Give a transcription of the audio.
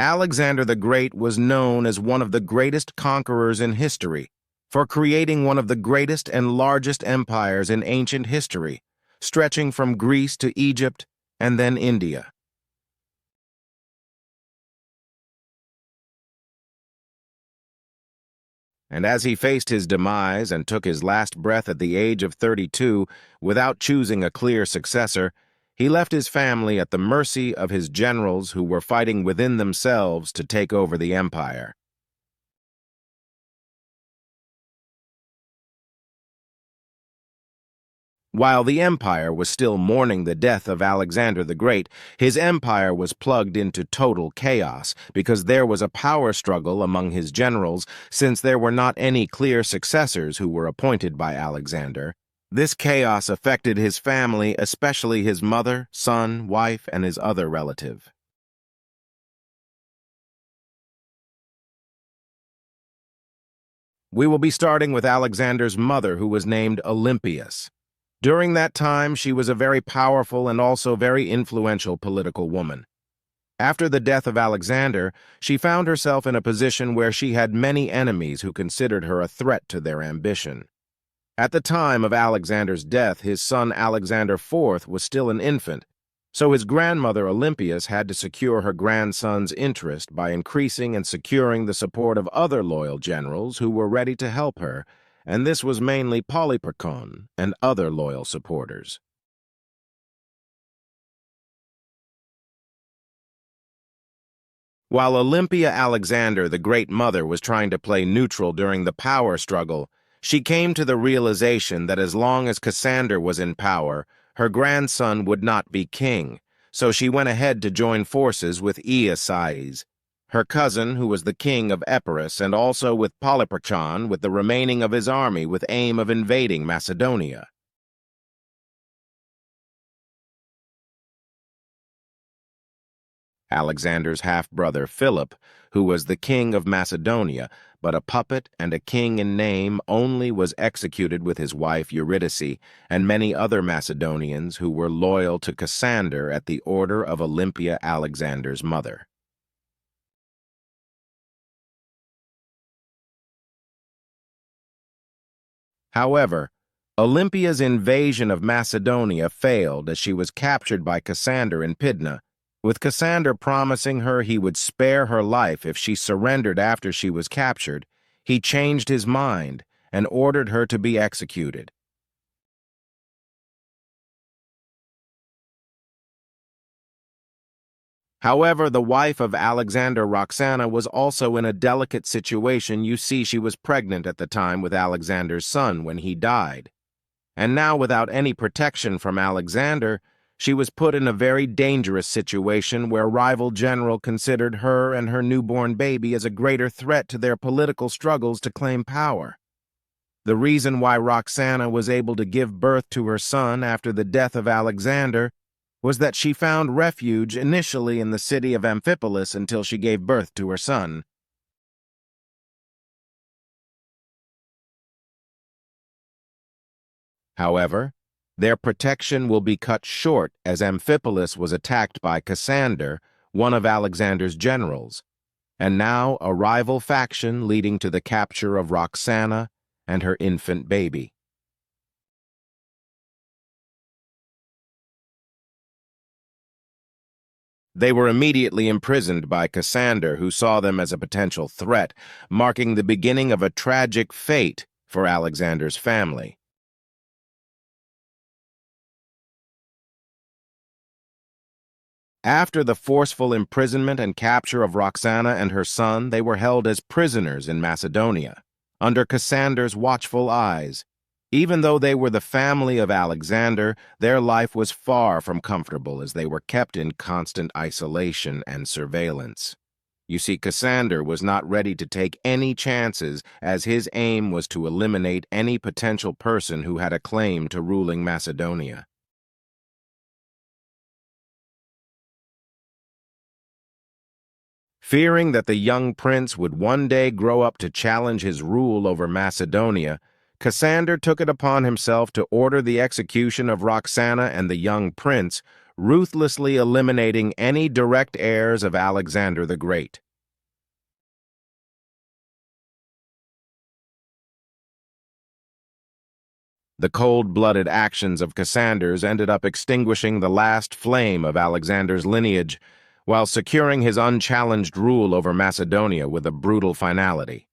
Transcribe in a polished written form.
Alexander the Great was known as one of the greatest conquerors in history for creating one of the greatest and largest empires in ancient history, stretching from Greece to Egypt and then India. And as he faced his demise and took his last breath at the age of 32 without choosing a clear successor, he left his family at the mercy of his generals who were fighting within themselves to take over the empire. While the empire was still mourning the death of Alexander the Great, his empire was plugged into total chaos because there was a power struggle among his generals since there were not any clear successors who were appointed by Alexander. This chaos affected his family, especially his mother, son, wife, and his other relative. We will be starting with Alexander's mother, who was named Olympias. During that time, she was a very powerful and also very influential political woman. After the death of Alexander, she found herself in a position where she had many enemies who considered her a threat to their ambition. At the time of Alexander's death, his son Alexander IV was still an infant, so his grandmother Olympias had to secure her grandson's interest by increasing and securing the support of other loyal generals who were ready to help her, and this was mainly Polyperchon and other loyal supporters. While Olympia Alexander, the Great Mother, was trying to play neutral during the power struggle, she came to the realization that as long as Cassander was in power, her grandson would not be king, so she went ahead to join forces with Aeacides, her cousin, who was the king of Epirus, and also with Polyperchon with the remaining of his army with aim of invading Macedonia. Alexander's half-brother Philip, who was the king of Macedonia, but a puppet and a king in name, only was executed with his wife Eurydice and many other Macedonians who were loyal to Cassander at the order of Olympia Alexander's mother. However, Olympia's invasion of Macedonia failed as she was captured by Cassander in Pydna, with Cassander promising her he would spare her life if she surrendered after she was captured. He changed his mind and ordered her to be executed. However, the wife of Alexander, Roxana, was also in a delicate situation. You see, she was pregnant at the time with Alexander's son when he died. And now, without any protection from Alexander, she was put in a very dangerous situation where rival general considered her and her newborn baby as a greater threat to their political struggles to claim power. The reason why Roxana was able to give birth to her son after the death of Alexander was that she found refuge initially in the city of Amphipolis until she gave birth to her son. However, their protection will be cut short as Amphipolis was attacked by Cassander, one of Alexander's generals, and now a rival faction leading to the capture of Roxana and her infant baby. They were immediately imprisoned by Cassander, who saw them as a potential threat, marking the beginning of a tragic fate for Alexander's family. After the forceful imprisonment and capture of Roxana and her son, they were held as prisoners in Macedonia, under Cassander's watchful eyes. Even though they were the family of Alexander, their life was far from comfortable as they were kept in constant isolation and surveillance. You see, Cassander was not ready to take any chances as his aim was to eliminate any potential person who had a claim to ruling Macedonia. Fearing that the young prince would one day grow up to challenge his rule over Macedonia, Cassander took it upon himself to order the execution of Roxana and the young prince, ruthlessly eliminating any direct heirs of Alexander the Great. The cold-blooded actions of Cassanders ended up extinguishing the last flame of Alexander's lineage, while securing his unchallenged rule over Macedonia with a brutal finality.